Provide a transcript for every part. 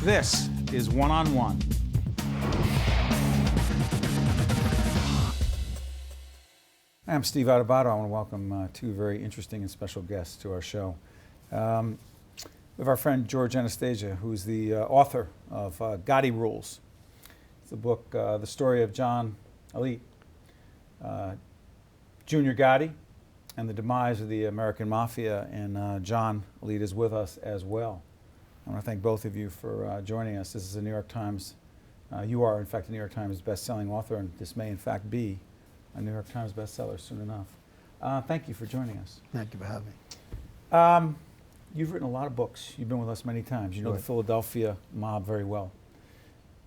This is One on One. I'm Steve Adubato. I want to welcome two very interesting and special guests to our show. We have our friend George Anastasia, who's the author of Gotti Rules. It's the book, the story of John Alite, Jr. Gotti, and the demise of the American Mafia, and John Alite is with us as well. I want to thank both of you for joining us. This is a New York Times, you are in fact a New York Times best-selling author, and this may in fact be a New York Times bestseller soon enough. Thank you for joining us. Thank you for having me. You've written a lot of books. You've been with us many times. You know Right. the Philadelphia mob very well.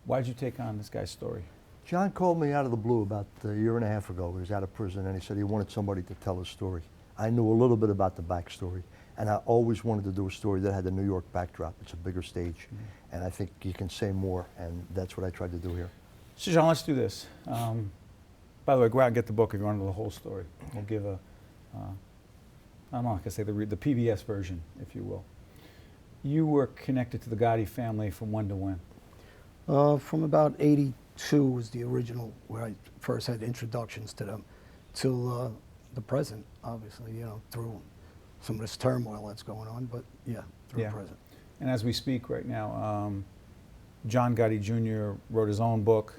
Why did you take on this guy's story? John called me out of the blue about a year and a half ago. He was out of prison and he said he wanted somebody to tell his story. I knew a little bit about the backstory, and I always wanted to do a story that had the New York backdrop. It's a bigger stage, and I think you can say more, and that's what I tried to do here. So John, let's do this. By the way, go out and get the book if you want to know the whole story. We'll give a, I'm not going to say the PBS version, if you will. You were connected to the Gotti family from when to when? From about '82 was the original, where I first had introductions to them, till the present, obviously, you know, through some of this turmoil that's going on, but yeah, through the present. And as we speak right now, John Gotti Jr. wrote his own book.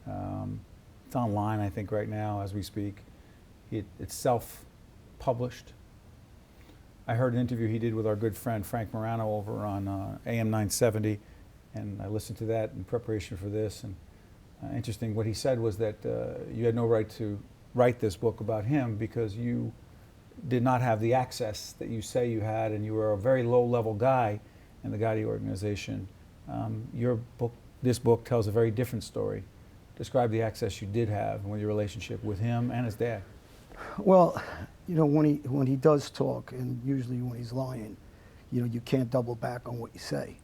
It's online, I think, right now as we speak. It's self-published. I heard an interview he did with our good friend Frank Morano over on AM 970, and I listened to that in preparation for this. And interesting, what he said was that you had no right to write this book about him because you did not have the access that you say you had, and you were a very low-level guy in the Gotti organization. This book tells a very different story. Describe the access you did have and your relationship with him and his dad. Well, you know, when he does talk, and usually when he's lying, you know, you can't double back on what you say.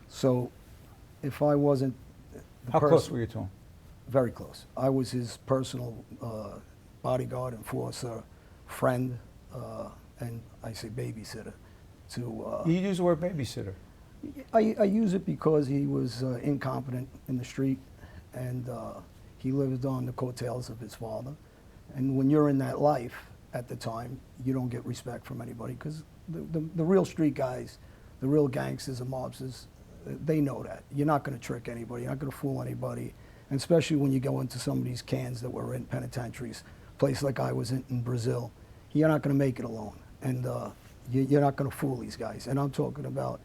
So if I wasn't the How close were you to him? Very close. I was his personal bodyguard, enforcer, friend, and I say babysitter. You use the word babysitter. I use it because he was incompetent in the street, and he lived on the coattails of his father. And when you're in that life at the time, you don't get respect from anybody, because the real street guys, the real gangsters and mobsters, they know that. You're not going to trick anybody. You're not going to fool anybody. And especially when you go into some of these cans that were in penitentiaries, place like I was in Brazil, you're not going to make it alone. And you're not going to fool these guys. And I'm talking about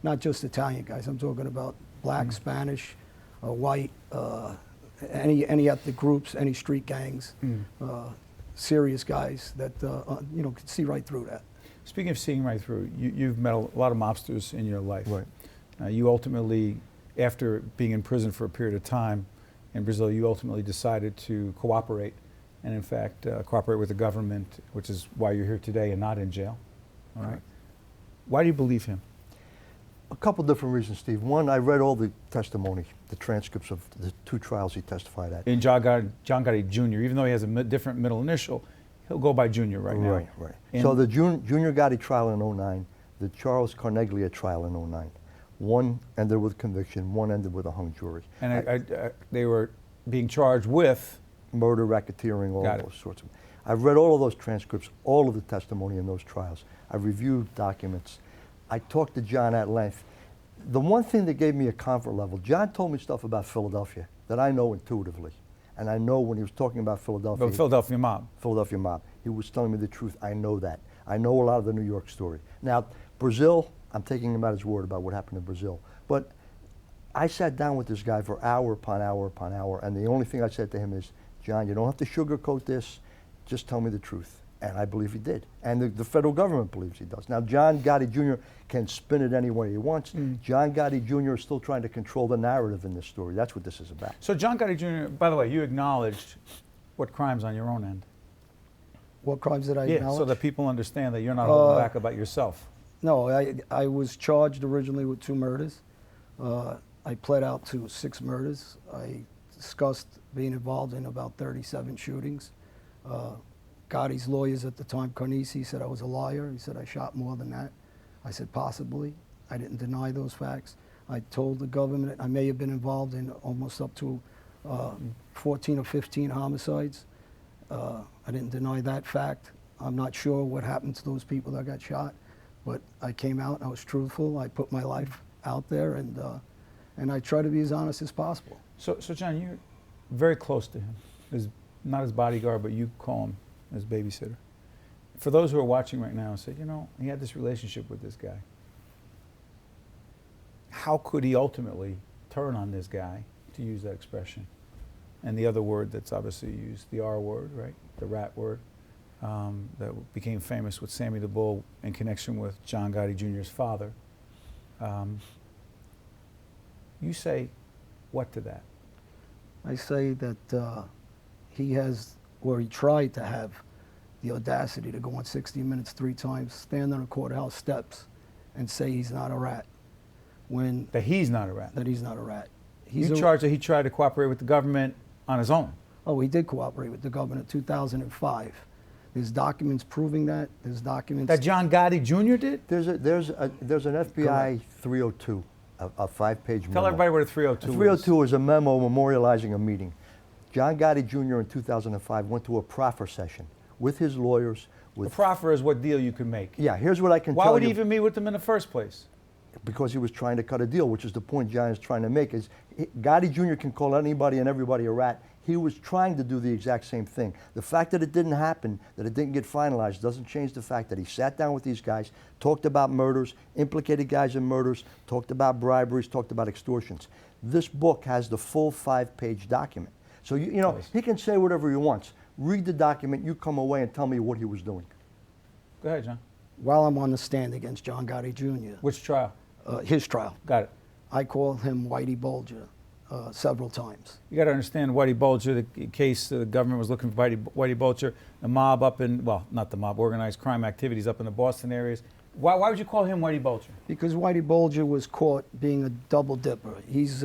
not just Italian guys. I'm talking about black, Spanish, white, any ethnic groups, any street gangs, serious guys that you know, could see right through that. Speaking of seeing right through, you've met a lot of mobsters in your life. Right. You ultimately, after being in prison for a period of time in Brazil, you ultimately decided to cooperate, and in fact cooperate with the government, which is why you're here today and not in jail. All right. Why do you believe him? A couple different reasons, Steve. One, I read all the testimony, the transcripts of the two trials he testified at. In John Gotti Jr., even though he has a different middle initial, he'll go by Jr. right now. Right, right. So the Junior Gotti trial in '09, the Charles Carneglia trial in '09, one ended with conviction, one ended with a hung jury. And they were being charged with murder, racketeering, all those sorts of. I've read all of those transcripts, all of the testimony in those trials. I've reviewed documents. I talked to John at length. The one thing that gave me a comfort level, John told me stuff about Philadelphia that I know intuitively. And I know when he was talking about Philadelphia. The Philadelphia mob. Philadelphia mob. He was telling me the truth. I know that. I know a lot of the New York story. Now, Brazil, I'm taking him at his word about what happened in Brazil. But I sat down with this guy for hour upon hour upon hour, and the only thing I said to him is, John, you don't have to sugarcoat this. Just tell me the truth. And I believe he did. And the federal government believes he does. Now, John Gotti Jr. can spin it any way he wants. John Gotti Jr. is still trying to control the narrative in this story. That's what this is about. So John Gotti Jr., by the way, you acknowledged what crimes on your own end? What crimes did I acknowledge? So that people understand that you're not holding back about yourself. No, I was charged originally with 2 murders. I pled out to 6 murders. I discussed being involved in about 37 shootings. Gotti's lawyers at the time, Carnesi, said I was a liar. He said I shot more than that. I said possibly. I didn't deny those facts. I told the government I may have been involved in almost up to 14 or 15 homicides. I didn't deny that fact. I'm not sure what happened to those people that got shot, but I came out and I was truthful. I put my life out there, and I try to be as honest as possible. So John, you're very close to him. Not his bodyguard, but you call him his babysitter. For those who are watching right now and say, you know, he had this relationship with this guy. How could he ultimately turn on this guy, to use that expression? And the other word that's obviously used, the R word, right? The rat word, that became famous with Sammy the Bull in connection with John Gotti Jr.'s father. You say what to that? I say that he has, or he tried to have, the audacity to go on 60 Minutes 3 times, stand on the courthouse steps, and say he's not a rat. That he's not a rat. That he's not a rat. You charge that he tried to cooperate with the government on his own. Oh, he did cooperate with the government in 2005. There's documents proving that. There's documents That John Gotti Jr. did? There's an FBI 302, a 5-page memo. Tell everybody what a 302 is. 302 is a memo memorializing a meeting. John Gotti Jr. in 2005 went to a proffer session with his lawyers. The proffer is what deal you can make. Yeah, here's what I can tell you. Why would he even meet with them in the first place? Because he was trying to cut a deal, which is the point John is trying to make, is Gotti Jr. can call anybody and everybody a rat. He was trying to do the exact same thing. The fact that it didn't happen, that it didn't get finalized, doesn't change the fact that he sat down with these guys, talked about murders, implicated guys in murders, talked about briberies, talked about extortions. This book has the full 5-page document. So, you know, he can say whatever he wants. Read the document, you come away and tell me what he was doing. Go ahead, John. while I'm on the stand against John Gotti Jr. Which trial? His trial. Got it. I call him Whitey Bulger several times. You got to understand Whitey Bulger, the case the government was looking for Whitey Bulger, the mob up in, well, not the mob, organized crime activities up in the Boston areas. Why would you call him Whitey Bulger? Because Whitey Bulger was caught being a double dipper. He's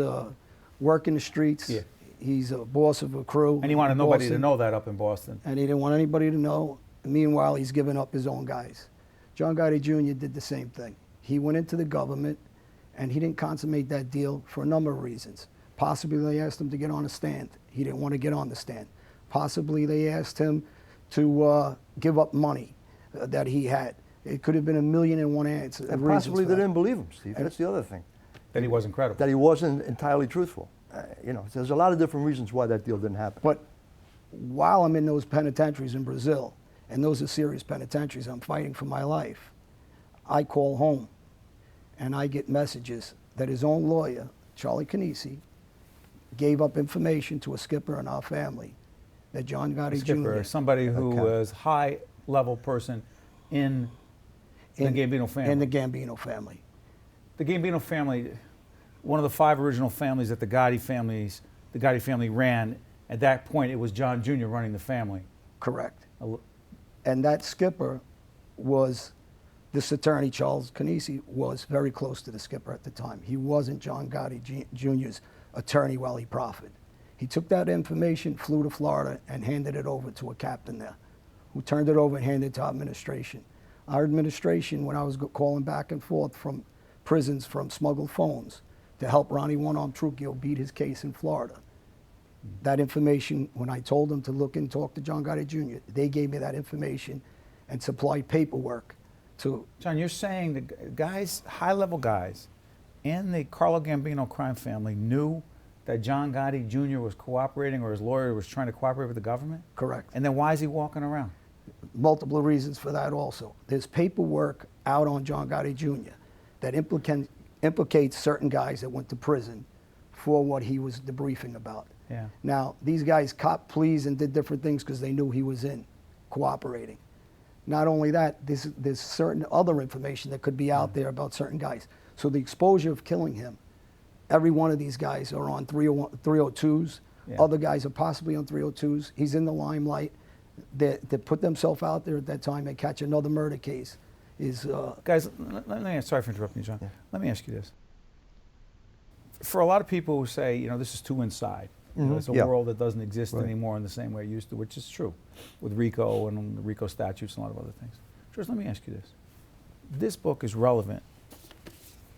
working the streets. Yeah. He's a boss of a crew. And he wanted nobody to know that up in Boston. And he didn't want anybody to know. Meanwhile, he's giving up his own guys. John Gotti Jr. did the same thing. He went into the government, and he didn't consummate that deal for a number of reasons. Possibly they asked him to get on a stand. He didn't want to get on the stand. Possibly they asked him to give up money that he had. It could have been 1,000,001 answers. And possibly they didn't believe him, Steve. That's the other thing. That he wasn't credible. That he wasn't entirely truthful. You know, there's a lot of different reasons why that deal didn't happen. But while I'm in those penitentiaries in Brazil, and those are serious penitentiaries, I'm fighting for my life, I call home, and I get messages that his own lawyer, Charlie Canisi, gave up information to a skipper in our family that John Gotti Skipper, Jr. somebody who was high-level person in the Gambino family. In the Gambino family. The Gambino family, one of the 5 original families that the Gotti family ran. At that point, it was John Jr. running the family. Correct. And that skipper was, this attorney, Charles Canisi, was very close to the skipper at the time. He wasn't John Gotti Jr.'s attorney while he profited. He took that information, flew to Florida, and handed it over to a captain there, who turned it over and handed it to our administration. Our administration, when I was calling back and forth from prisons from smuggled phones to help Ronnie One-Arm Trujillo beat his case in Florida, that information, when I told them to look and talk to John Gotti Jr., they gave me that information and supplied paperwork to... John, you're saying the guys, high-level guys in the Carlo Gambino crime family knew that John Gotti Jr. was cooperating, or his lawyer was trying to cooperate with the government? Correct. And then why is he walking around? Multiple reasons for that also. There's paperwork out on John Gotti Jr. that implicates certain guys that went to prison for what he was debriefing about. Yeah. Now, these guys copped pleas and did different things because they knew he was in, cooperating. Not only that, there's certain other information that could be out there about certain guys. So the exposure of killing him, every one of these guys are on 302s. Yeah. Other guys are possibly on 302s. He's in the limelight. They put themselves out there at that time. They catch another murder case. Guys, sorry for interrupting you, John. Yeah. Let me ask you this. For a lot of people who say, you know, this is too inside. You know, it's a world that doesn't exist anymore in the same way it used to, which is true, with RICO and the RICO statutes and a lot of other things. George, let me ask you this. This book is relevant.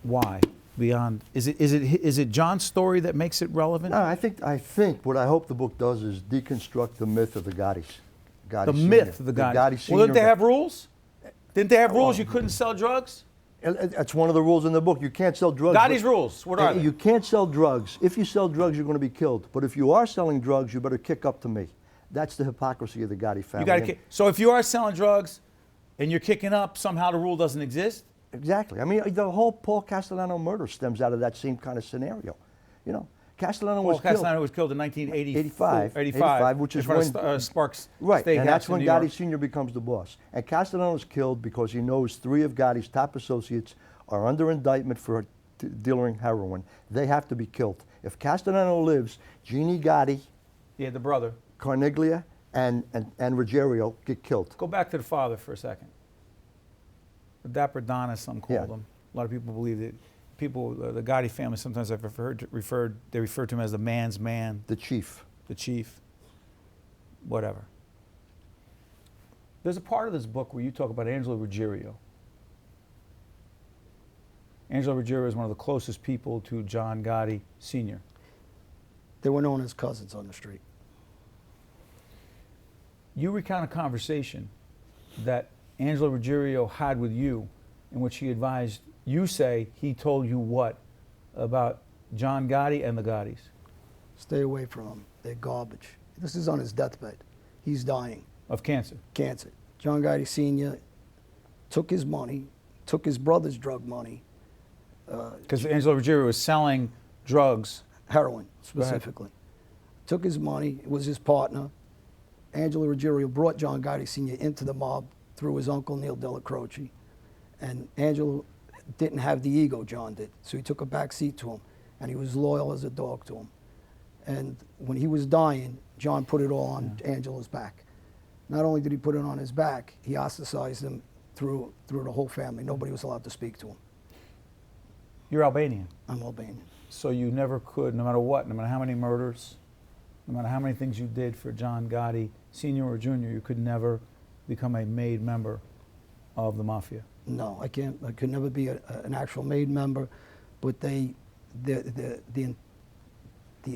Why? beyond? Is it John's story that makes it relevant? No, I think what I hope the book does is deconstruct the myth of the Gottis. The myth of the Gottis. Well, Senior didn't they have rules? Didn't they have rules you couldn't sell drugs? That's one of the rules in the book. You can't sell drugs. Gotti's rules. What are they? You can't sell drugs. If you sell drugs, you're going to be killed. But if you are selling drugs, you better kick up to me. That's the hypocrisy of the Gotti family. You got to kick. So if you are selling drugs and you're kicking up, somehow the rule doesn't exist? Exactly. I mean, the whole Paul Castellano murder stems out of that same kind of scenario. You know, Castellano was killed in 1985. 85, which is when Sparks right, Steakhouse and that's when in New Gotti York. Sr. becomes the boss. And Castellano is killed because he knows 3 of Gotti's top associates are under indictment for dealing heroin. They have to be killed. If Castellano lives, Jeannie Gotti, Yeah, the brother. Carniglia, and Ruggiero get killed. Go back to the father for a second. The Dapper Don, as some called Yeah. him. A lot of people believe that the Gotti family, sometimes they refer to him as the man's man, The chief. the chief, whatever. There's a part of this book where you talk about Angelo Ruggiero. Angelo Ruggiero is one of the closest people to John Gotti Sr. They were known as cousins on the street. You recount a conversation that Angelo Ruggiero had with you in which he advised, you say he told you what about John Gotti and the Gottis? Stay away from them. They're garbage. This is on his deathbed. He's dying. Of cancer. Cancer. John Gotti Sr. took his money, took his brother's drug money. Because Angelo Ruggiero was selling drugs. Heroin, specifically. Took his money, it was his partner. Angelo Ruggiero brought John Gotti Sr. into the mob through his uncle Neil Della Croce. And Angelo didn't have the ego John did, so he took a back seat to him, and he was loyal as a dog to him. And when he was dying, John put it all on Angelo's back. Not only did he put it on his back, he ostracized him through the whole family. Nobody was allowed to speak to him. You're Albanian. I'm Albanian. So you never could, no matter what, no matter how many murders, no matter how many things you did for John Gotti, Sr. or Jr., you could never become a made member of the mafia. No, I can't. I could never be an actual made member, but the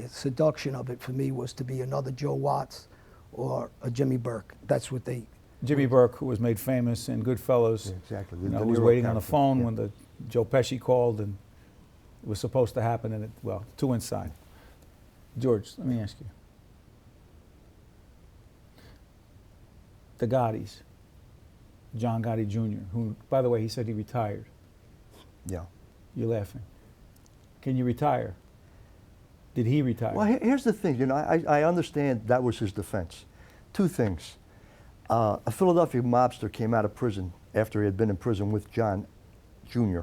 seduction of it for me was to be another Joe Watts or a Jimmy Burke. That's what they. Jimmy Burke, who was made famous in Goodfellas, Yeah, exactly. you know, The who was Nero waiting on the character. phone Yeah. when the Joe Pesci called, and it was supposed to happen, and well, 2 inside. George, let me ask you. The Gottis, John Gotti Jr., who, by the way, he said he retired. Yeah. You're laughing. Can you retire? Did he retire? Well, here's the thing. You know, I understand that was his defense. 2 things. A Philadelphia mobster came out of prison after he had been in prison with John Jr.,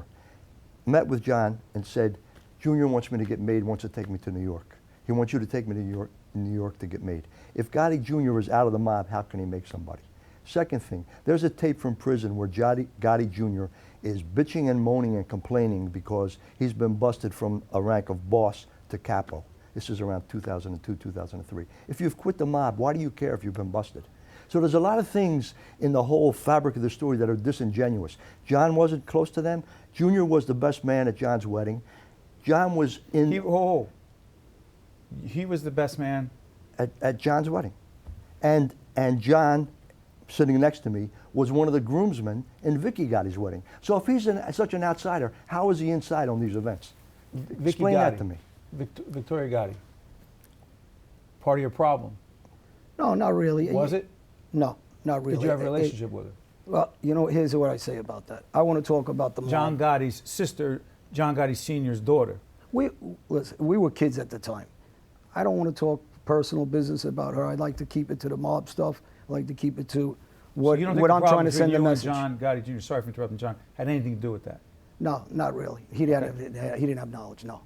met with John and said, Junior wants me to get made, wants to take me to New York. He wants you to take me to New York to get made. If Gotti Jr. is out of the mob, how can he make somebody? Second thing, there's a tape from prison where Gotti Jr. is bitching and moaning and complaining because he's been busted from a rank of boss to capo. This is around 2002, 2003. If you've quit the mob, why do you care if you've been busted? So there's a lot of things in the whole fabric of the story that are disingenuous. John wasn't close to them. Junior was the best man at John's wedding. John was in... He was the best man? At John's wedding. And John, sitting next to me, was one of the groomsmen in Vicky Gotti's wedding. So if he's such an outsider, how is he inside on these events? Explain that to me. Victoria Gotti. Part of your problem. No, not really. Was it? No, not really. Did you have a relationship with her? Well, you know, here's what I say about that. I want to talk about the John mob. Gotti's sister, John Gotti Sr.'s daughter. Listen, we were kids at the time. I don't want to talk personal business about her. I'd like to keep it to the mob stuff. I'd like to keep it to what, So you don't think what the I'm problem trying to send a between you and message. John Gotti Jr., sorry for interrupting John, had anything to do with that? No, not really. He didn't have knowledge, no.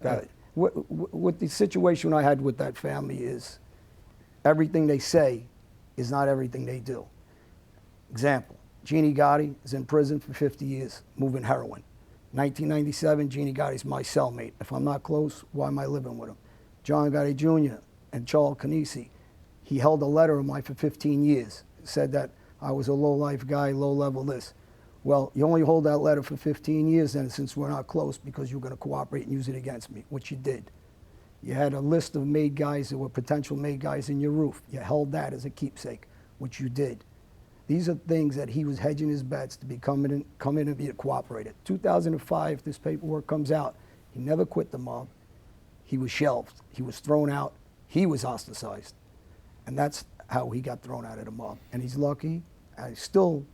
Got it. What the situation I had with that family is everything they say is not everything they do. Example, Jeannie Gotti is in prison for 50 years, moving heroin. 1997, Jeannie Gotti's my cellmate. If I'm not close, why am I living with him? John Gotti Jr. and Charles Canisi, he held a letter of mine for 15 years. Said that I was a low-life guy, low-level this. Well, you only hold that letter for 15 years, and since we're not close, because you're going to cooperate and use it against me, which you did. You had a list of made guys that were potential made guys in your roof. You held that as a keepsake, which you did. These are things that he was hedging his bets to come in and be cooperated. 2005, this paperwork comes out. He never quit the mob. He was shelved. He was thrown out. He was ostracized. And that's how he got thrown out of the mob. And he's lucky. I still,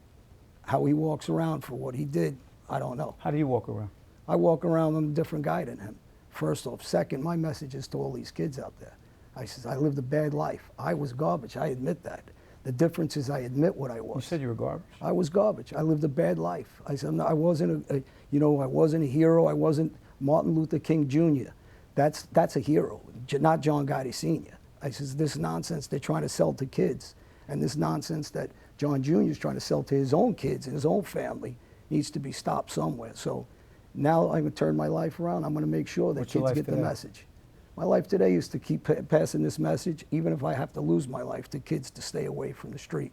how he walks around for what he did, I don't know. How do you walk around? I walk around, I'm a different guy than him. First off. Second, my message is to all these kids out there. I says, I lived a bad life. I was garbage. I admit that. The difference is I admit what I was. You said you were garbage. I was garbage. I lived a bad life. I said, I wasn't I wasn't a hero. I wasn't Martin Luther King Jr. That's a hero, not John Gotti Sr. I says, this nonsense they're trying to sell to kids, and this nonsense that John Jr. is trying to sell to his own kids and his own family needs to be stopped somewhere. So now I'm going to turn my life around. I'm going to make sure that kids get the message. My life today is to keep passing this message, even if I have to lose my life, to kids to stay away from the street.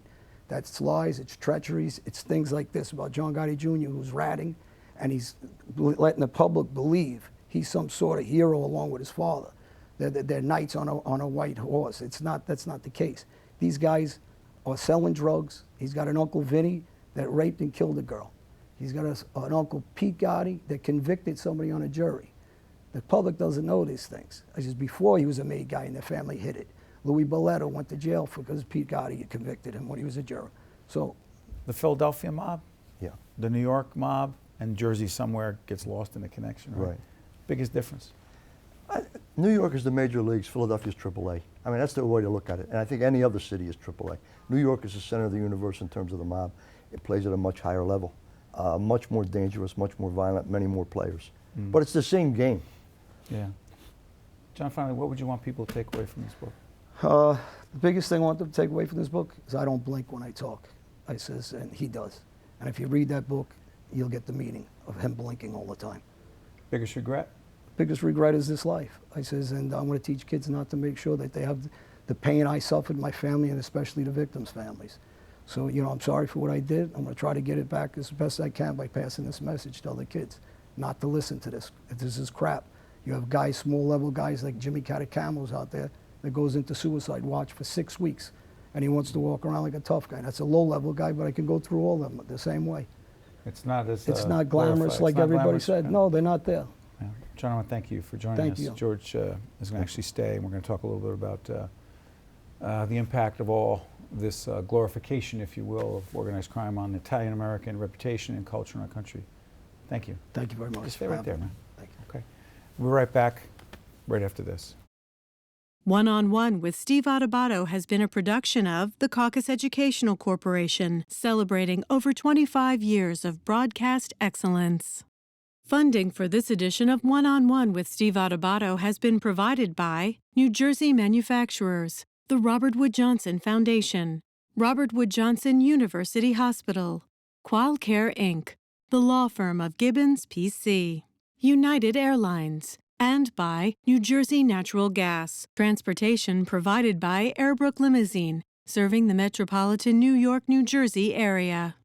That's lies, it's treacheries, it's things like this about John Gotti Jr. who's ratting, and he's letting the public believe he's some sort of hero along with his father. They're knights on a white horse. That's not the case. These guys are selling drugs. He's got an Uncle Vinny that raped and killed a girl. He's got an Uncle Pete Gotti that convicted somebody on a jury. The public doesn't know these things. Just before he was a made guy and the family hid it. Louis Bolletto went to jail because Pete Gotti had convicted him when he was a juror. So, the Philadelphia mob, Yeah. the New York mob, and Jersey somewhere gets lost in the connection, right? Right. Biggest difference. New York is the major leagues, Philadelphia is AAA. I mean, that's the way to look at it. And I think any other city is AAA. New York is the center of the universe in terms of the mob. It plays at a much higher level, much more dangerous, much more violent, many more players. But it's the same game. Yeah. John, finally, what would you want people to take away from this book? The biggest thing I want them to take away from this book is I don't blink when I talk. I says, and he does. And if you read that book, you'll get the meaning of him blinking all the time. Biggest regret? Biggest regret is this life. I says, and I'm going to teach kids not to make sure that they have the pain I suffered, my family, and especially the victims' families. So, I'm sorry for what I did. I'm going to try to get it back as best I can by passing this message to other kids, not to listen to this. This is crap. You have guys, small-level guys like Jimmy Catacamos out there that goes into suicide watch for 6 weeks, and he wants to walk around like a tough guy. That's a low-level guy, but I can go through all of them the same way. It's not as It's not glamorous like everybody said. Yeah. No, they're not there. Yeah. John, I want to thank you for joining us. Thank you. George is going to actually stay, and we're going to talk a little bit about the impact of all this glorification, if you will, of organized crime on Italian-American reputation and culture in our country. Thank you. Thank you very much. Just stay right there, man. Thank you. Okay. We'll be right back right after this. One-on-One with Steve Adubato has been a production of the Caucus Educational Corporation, celebrating over 25 years of broadcast excellence. Funding for this edition of One-on-One with Steve Adubato has been provided by New Jersey Manufacturers, the Robert Wood Johnson Foundation, Robert Wood Johnson University Hospital, Qualcare Inc., the law firm of Gibbons, P.C., United Airlines, and by New Jersey Natural Gas. Transportation provided by Airbrook Limousine, serving the metropolitan New York, New Jersey area.